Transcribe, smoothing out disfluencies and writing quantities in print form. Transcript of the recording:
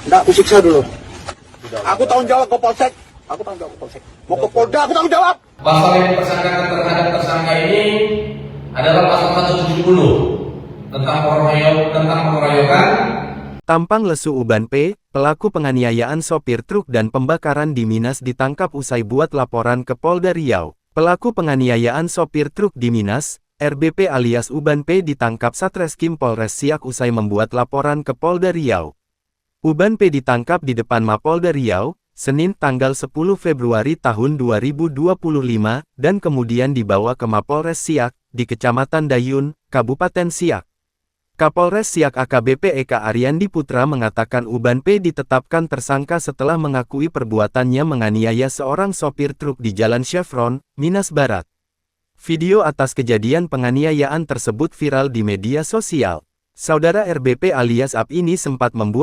Enggak, aku siksa dulu. Aku tanggung jawab ke Polsek. Aku tanggung jawab ke Polsek. Mau ke Polda, aku tanggung jawab. Pasal yang dipersangkakan terhadap tersangka ini adalah pasal 170 tentang pengeroyokan. Tampang lesu Uban P, pelaku penganiayaan sopir truk dan pembakaran di Minas ditangkap usai buat laporan ke Polda Riau. Pelaku penganiayaan sopir truk di Minas, RBP alias Uban P ditangkap Satreskrim Polres Siak usai membuat laporan ke Polda Riau. Uban P ditangkap di depan Mapolda Riau, Senin tanggal 10 Februari tahun 2025, dan kemudian dibawa ke Mapolres Siak, di Kecamatan Dayun, Kabupaten Siak. Kapolres Siak AKBP Eka Ariandi Putra mengatakan Uban P ditetapkan tersangka setelah mengakui perbuatannya menganiaya seorang sopir truk di Jalan Chevron, Minas Barat. Video atas kejadian penganiayaan tersebut viral di media sosial. Saudara RBP alias AB ini sempat membuat